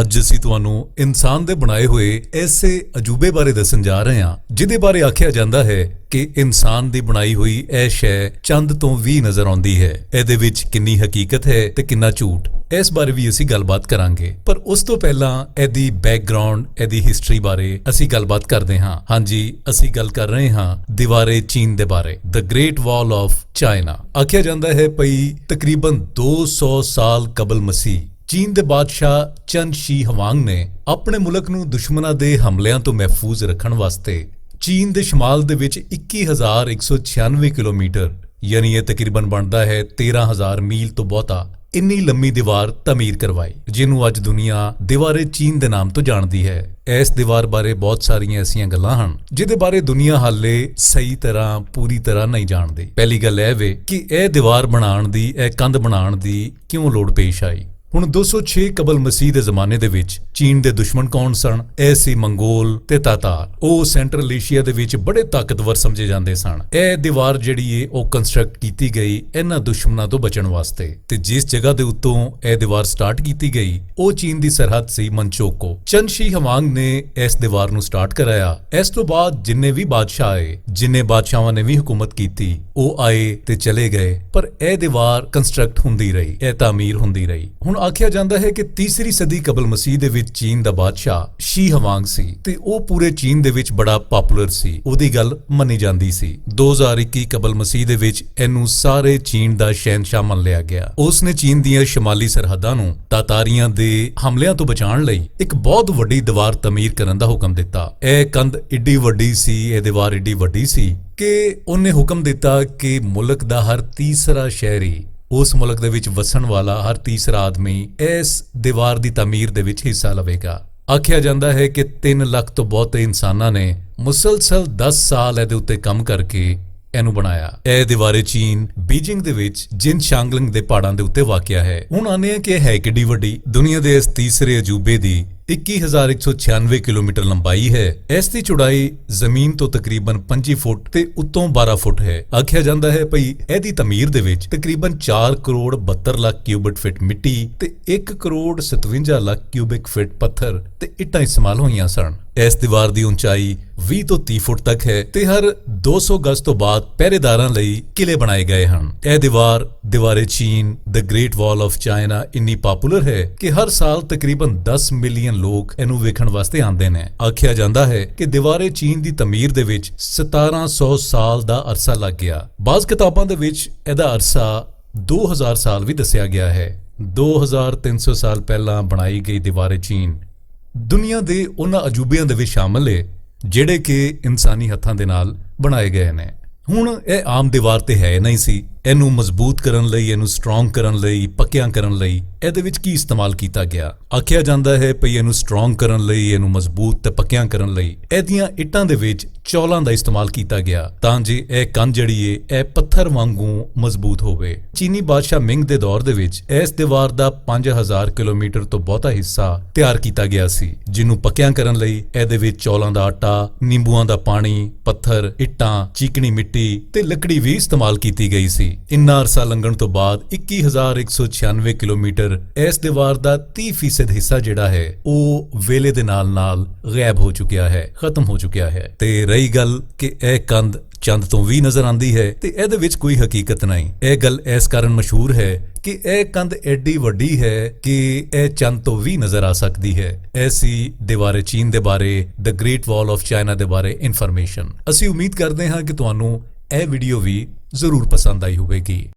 ਅੱਜ ਅਸੀਂ ਤੁਹਾਨੂੰ ਇਨਸਾਨ ਦੇ ਬਣਾਏ ਹੋਏ ਐਸੇ ਅਜੂਬੇ ਬਾਰੇ ਦੱਸਣ ਜਾ ਰਹੇ ਹਾਂ ਜਿਹਦੇ ਬਾਰੇ ਆਖਿਆ ਜਾਂਦਾ ਹੈ ਕਿ ਇਨਸਾਨ ਦੀ ਬਣਾਈ ਹੋਈ ਇਹ ਸ਼ੈ ਚੰਦ ਤੋਂ ਵੀ ਨਜ਼ਰ ਆਉਂਦੀ ਹੈ। ਇਹਦੇ ਵਿੱਚ ਕਿੰਨੀ ਹਕੀਕਤ ਹੈ ਤੇ ਕਿੰਨਾ ਝੂਠ, ਇਸ ਬਾਰੇ ਵੀ ਅਸੀਂ ਗੱਲਬਾਤ ਕਰਾਂਗੇ। ਪਰ ਉਸ ਤੋਂ ਪਹਿਲਾਂ ਇਹਦੀ ਬੈਕਗ੍ਰਾਉਂਡ, ਇਹਦੀ ਹਿਸਟਰੀ ਬਾਰੇ ਅਸੀਂ ਗੱਲਬਾਤ ਕਰਦੇ ਹਾਂ। ਹਾਂਜੀ, ਅਸੀਂ ਗੱਲ ਕਰ ਰਹੇ ਹਾਂ ਦੀਵਾਰੇ ਚੀਨ ਦੇ ਬਾਰੇ, the great wall of China. ਆਖਿਆ ਜਾਂਦਾ ਹੈ ਭਈ ਤਕਰੀਬਨ 200 ਸਾਲ ਕਬਲ ਮਸੀਹ ਚੀਨ ਦੇ ਬਾਦਸ਼ਾਹ ਚੰਦ ਸ਼ੀ ਹਵਾਂਗ ਨੇ ਆਪਣੇ ਮੁਲਕ ਨੂੰ ਦੁਸ਼ਮਣਾਂ ਦੇ ਹਮਲਿਆਂ ਤੋਂ ਮਹਿਫੂਜ਼ ਰੱਖਣ ਵਾਸਤੇ ਚੀਨ ਦੇ ਸ਼ਮਾਲ ਦੇ ਵਿੱਚ 21,196 ਕਿਲੋਮੀਟਰ, ਯਾਨੀ ਇਹ ਤਕਰੀਬਨ ਬਣਦਾ ਹੈ 13,000 ਮੀਲ ਤੋਂ ਬਹੁਤਾ, ਇੰਨੀ ਲੰਮੀ ਦੀਵਾਰ ਤਾਮੀਰ ਕਰਵਾਈ, ਜਿਹਨੂੰ ਅੱਜ ਦੁਨੀਆ ਦੀਵਾਰੇ ਚੀਨ ਦੇ ਨਾਮ ਤੋਂ ਜਾਣਦੀ ਹੈ। ਇਸ ਦੀਵਾਰ ਬਾਰੇ ਬਹੁਤ ਸਾਰੀਆਂ ਐਸੀਆਂ ਗੱਲਾਂ ਹਨ ਜਿਹਦੇ ਬਾਰੇ ਦੁਨੀਆ ਹਾਲੇ ਸਹੀ ਤਰ੍ਹਾਂ ਪੂਰੀ ਤਰ੍ਹਾਂ ਨਹੀਂ ਜਾਣਦੀ। ਪਹਿਲੀ ਗੱਲ ਇਹ ਵੇ ਕਿ ਇਹ ਦੀਵਾਰ ਬਣਾਉਣ ਦੀ, ਇਹ ਕੰਧ ਬਣਾਉਣ ਦੀ ਕਿਉਂ ਲੋੜ ਪੇਸ਼ ਆਈ। ਹੁਣ 206 ਕਬਲ ਮਸੀਹ ਦੇ ਜ਼ਮਾਨੇ ਦੇ ਵਿੱਚ ਚੀਨ ਦੇ ਦੁਸ਼ਮਣ ਕੌਣ ਸਨ? ਇਹ ਸੀ ਮੰਗੋਲ ਤੇ ਤਾਤਾਰ। ਉਹ ਸੈਂਟਰਲ ਏਸ਼ੀਆ ਦੇ ਵਿੱਚ ਬੜੇ ਤਾਕਤਵਰ ਸਮਝੇ ਜਾਂਦੇ ਸਨ। ਇਹ ਦੀਵਾਰ ਜਿਹੜੀ ਏ ਉਹ ਕੰਸਟਰਕਟ ਕੀਤੀ ਗਈ ਇਹਨਾਂ ਦੁਸ਼ਮਣਾਂ ਤੋਂ ਬਚਣ ਵਾਸਤੇ, ਤੇ ਜਿਸ ਜਗ੍ਹਾ ਦੇ ਉੱਤੋਂ ਇਹ ਦੀਵਾਰ ਸਟਾਰਟ ਕੀਤੀ ਗਈ ਉਹ ਚੀਨ ਦੀ ਸਰਹੱਦ ਸੀ ਮੰਚੋਕੋ। ਚੰਦ ਸ਼ੀ ਹਵਾਂਗ ਨੇ ਇਸ ਦੀਵਾਰ ਨੂੰ ਸਟਾਰਟ ਕਰਾਇਆ। ਇਸ ਤੋਂ ਬਾਅਦ ਜਿੰਨੇ ਵੀ ਬਾਦਸ਼ਾਹ ਆਏ, ਜਿੰਨੇ ਬਾਦਸ਼ਾਹਾਂ ਨੇ ਵੀ ਹੁਕੂਮਤ ਕੀਤੀ, ਉਹ ਆਏ ਤੇ ਚਲੇ ਗਏ, ਪਰ ਇਹ ਦੀਵਾਰ ਕੰਸਟਰਕਟ ਹੁੰਦੀ ਰਹੀ, ਇਹ ਤਾਮੀਰ ਹੁੰਦੀ ਰਹੀ। ਹੁਣ ਆਖਿਆ ਜਾਂਦਾ ਹੈ ਕਿ ਤੀਸਰੀ ਸਦੀ ਕਬਲ ਮਸੀਹ ਦੇ ਵਿੱਚ ਚੀਨ ਦਾ ਬਾਦਸ਼ਾਹ ਸ਼ੀ ਹਵਾਂਗ ਸੀ ਤੇ ਉਹ ਪੂਰੇ ਚੀਨ ਦੇ ਵਿੱਚ ਬੜਾ ਪਪੂਲਰ ਸੀ, ਉਹਦੀ ਗੱਲ ਮੰਨੀ ਜਾਂਦੀ ਸੀ। 2021 ਕਬਲ ਮਸੀਹ ਦੇ ਵਿੱਚ ਇਹਨੂੰ ਸਾਰੇ ਚੀਨ ਦਾ ਸ਼ਹਿਨशाह ਮੰਨ ਲਿਆ ਗਿਆ। ਉਸਨੇ ਚੀਨ ਦੀਆਂ ਸ਼ਮਾਲੀ ਸਰਹੱਦਾਂ ਨੂੰ ਤਾਤਾਰੀਆਂ ਦੇ ਹਮਲਿਆਂ ਤੋਂ ਬਚਾਉਣ ਲਈ ਇੱਕ ਬਹੁਤ ਵੱਡੀ ਦੀਵਾਰ ਤਾਮੀਰ ਕਰਨ ਦਾ ਹੁਕਮ ਦਿੱਤਾ। ਇਹ ਕੰਧ ਏਡੀ ਵੱਡੀ ਸੀ, ਇਹ ਦੀਵਾਰ ਏਡੀ ਵੱਡੀ ਸੀ ਕਿ ਉਹਨੇ ਹੁਕਮ ਦਿੱਤਾ ਕਿ ਮੁਲਕ ਦਾ ਹਰ ਤੀਸਰਾ ਸ਼ਹਿਰੀ, ਉਸ ਮੁਲਕ ਦੇ ਵਿੱਚ ਵਸਣ ਵਾਲਾ ਹਰ ਤੀਸਰਾ ਆਦਮੀ ਇਸ ਦੀਵਾਰ ਦੀ ਤਾਮੀਰ ਦੇ ਵਿੱਚ ਹਿੱਸਾ ਲਵੇਗਾ। ਆਖਿਆ ਜਾਂਦਾ ਹੈ ਕਿ 3 ਲੱਖ ਤੋਂ ਬਹੁਤੇ ਇਨਸਾਨਾਂ ਨੇ ਮੁਸਲਸਲ 10 ਸਾਲ ਇਹਦੇ ਉੱਤੇ ਕੰਮ ਕਰਕੇ ਇਹਨੂੰ ਬਣਾਇਆ। ਇਹ ਦੀਵਾਰੇ ਚੀਨ ਬੀਜਿੰਗ ਦੇ ਵਿੱਚ ਜਿਨਸ਼ਾਂਗਲਿੰਗ ਦੇ ਪਹਾੜਾਂ ਦੇ ਉੱਤੇ ਵਾਕਿਆ ਹੈ। ਹੁਣ ਆਨੇ ਆ ਕਿ ਇਹ ਹੈ ਕਿੱਡੀ ਵੱਡੀ। ਦੁਨੀਆ ਦੇ ਇਸ ਤੀਸਰੇ ਅਜੂਬੇ ਦੀ 21,196 ਕਿਲੋਮੀਟਰ ਲੰਬਾਈ ਹੈ। ਇਸ ਦੀ ਚੌੜਾਈ ਜ਼ਮੀਨ ਤੋਂ ਤਕਰੀਬਨ 25 ਫੁੱਟ ਤੇ ਉੱਤੋਂ 12 ਫੁੱਟ ਹੈ। ਆਖਿਆ ਜਾਂਦਾ ਹੈ ਭਈ ਇਹਦੀ ਤਾਮੀਰ ਦੇ ਵਿੱਚ ਤਕਰੀਬਨ 4 ਕਰੋੜ 72 ਲੱਖ ਕਿਊਬਿਕ ਫਿਟ ਮਿੱਟੀ ਤੇ 1 ਕਰੋੜ 57 ਲੱਖ ਕਿਊਬਿਕ ਫਿਟ ਪੱਥਰ ਤੇ ਇੱਟਾਂ ਇਸਤੇਮਾਲ ਹੋਈਆਂ ਸਨ। ਇਸ ਦੀਵਾਰ ਦੀ ਉਚਾਈ 20 ਤੋਂ 30 ਫੁੱਟ ਤੱਕ ਹੈ ਤੇ ਹਰ 200 ਗਜ਼ ਤੋਂ ਬਾਅਦ ਪਹਿਰੇਦਾਰਾਂ ਲਈ ਕਿਲੇ ਬਣਾਏ ਗਏ ਹਨ। ਇਹ ਦੀਵਾਰ ਦੀਵਾਰੇ ਚੀਨ, the great wall of China, ਇੰਨੀ ਪਪੂਲਰ ਹੈ ਕਿ ਹਰ ਸਾਲ ਤਕਰੀਬਨ 10 ਮਿਲੀਅਨ ਲੋਕ ਇਹਨੂੰ ਵੇਖਣ ਵਾਸਤੇ ਆਉਂਦੇ ਨੇ। ਆਖਿਆ ਜਾਂਦਾ ਹੈ ਕਿ ਦੀਵਾਰੇ ਚੀਨ ਦੀ ਤਾਮੀਰ ਦੇ ਵਿੱਚ 1700 ਸਾਲ ਦਾ ਅਰਸਾ ਲੱਗ ਗਿਆ। ਬਾਜ਼ ਕਿਤਾਬਾਂ ਦੇ ਵਿੱਚ ਇਹਦਾ ਅਰਸਾ 2000 ਸਾਲ ਵੀ ਦੱਸਿਆ ਗਿਆ ਹੈ। 2300 ਸਾਲ ਪਹਿਲਾਂ ਬਣਾਈ ਗਈ ਦੀਵਾਰੇ ਚੀਨ ਦੁਨੀਆ ਦੇ ਉਹਨਾਂ ਅਜੂਬਿਆਂ ਦੇ ਵਿੱਚ ਸ਼ਾਮਲ ਹੈ ਜਿਹੜੇ ਕਿ ਇਨਸਾਨੀ ਹੱਥਾਂ ਦੇ ਨਾਲ ਬਣਾਏ ਗਏ ਨੇ। ਹੁਣ ਇਹ ਆਮ ਦੀਵਾਰ ਤੇ ਹੈ ਨਹੀਂ ਸੀ। ਇਹਨੂੰ ਮਜ਼ਬੂਤ ਕਰਨ ਲਈ, ਇਹਨੂੰ ਸਟਰੋਂਗ ਕਰਨ ਲਈ, ਪੱਕਿਆਂ ਕਰਨ ਲਈ ਇਹਦੇ ਵਿੱਚ ਕੀ ਇਸਤੇਮਾਲ ਕੀਤਾ ਗਿਆ? ਆਖਿਆ ਜਾਂਦਾ ਹੈ ਭਈ ਇਹਨੂੰ ਸਟਰੋਂਗ ਕਰਨ ਲਈ, ਇਹਨੂੰ ਮਜ਼ਬੂਤ ਤੇ ਪੱਕਿਆਂ ਕਰਨ ਲਈ ਇਹਦੀਆਂ ਇੱਟਾਂ ਦੇ ਵਿੱਚ ਚੌਲਾਂ ਦਾ ਇਸਤੇਮਾਲ ਕੀਤਾ ਗਿਆ ਤਾਂ ਜੇ ਇਹ ਕੰਧ ਜਿਹੜੀ ਏ ਇਹ ਪੱਥਰ ਵਾਂਗੂ ਮਜ਼ਬੂਤ ਹੋਵੇ। ਚੀਨੀ ਬਾਦਸ਼ਾਹ ਮਿੰਗ ਦੇ ਦੌਰ ਦੇ ਵਿੱਚ ਇਸ ਦੀਵਾਰ ਦਾ 5000 ਕਿਲੋਮੀਟਰ ਤੋਂ ਬਹੁਤਾ ਹਿੱਸਾ ਤਿਆਰ ਕੀਤਾ ਗਿਆ ਸੀ, ਜਿਹਨੂੰ ਪੱਕਿਆਂ ਕਰਨ ਲਈ ਇਹਦੇ ਵਿੱਚ ਚੌਲਾਂ ਦਾ ਆਟਾ, ਨਿੰਬੂਆਂ ਦਾ ਪਾਣੀ, ਪੱਥਰ, ਇੱਟਾਂ, ਚੀਕਣੀ ਮਿੱਟੀ ਤੇ ਲੱਕੜੀ ਵੀ ਇਸਤੇਮਾਲ ਕੀਤੀ ਗਈ ਸੀ। ਇੰਨਾ ਅਰਸਾ ਲੰਘਣ ਤੋਂ ਬਾਅਦ 21,196 ਕਿਲੋਮੀਟਰ ਇਸ ਦੀਵਾਰ ਦਾ 30% ਹਿੱਸਾ ਜਿਹੜਾ ਹੈ ਉਹ ਵੇਲੇ ਦੇ ਨਾਲ ਗਾਇਬ ਹੋ ਚੁੱਕਿਆ ਹੈ, ਖਤਮ ਹੋ ਚੁੱਕਿਆ ਹੈ। ਤੇ ਰਹੀ ਗੱਲ ਕਿ ਇਹ ਕੰਧ ਚੰਦ ਤੋਂ ਵੀ ਨਜ਼ਰ ਆਉਂਦੀ ਹੈ ਤੇ ਇਹਦੇ ਵਿੱਚ ਕੋਈ ਹਕੀਕਤ ਨਹੀਂ। ਇਹ ਗੱਲ ਇਸ ਕਾਰਨ ਮਸ਼ਹੂਰ ਹੈ ਕਿ ਇਹ ਕੰਧ ਐਡੀ ਵੱਡੀ ਹੈ ਕਿ ਇਹ ਚੰਦ ਤੋਂ ਵੀ ਨਜ਼ਰ ਆ ਸਕਦੀ ਹੈ। ਐਸੀ ਦੀਵਾਰੇ ਚੀਨ ਦੇ ਬਾਰੇ, the great wall of China ਦੇ ਬਾਰੇ ਇਨਫੋਰਮੇਸ਼ਨ। ਅਸੀਂ ਉਮੀਦ ਕਰਦੇ ਹਾਂ ਕਿ ਤੁਹਾਨੂੰ ਇਹ ਵੀਡੀਓ ਵੀ ਜ਼ਰੂਰ ਪਸੰਦ ਆਈ ਹੋਵੇਗੀ।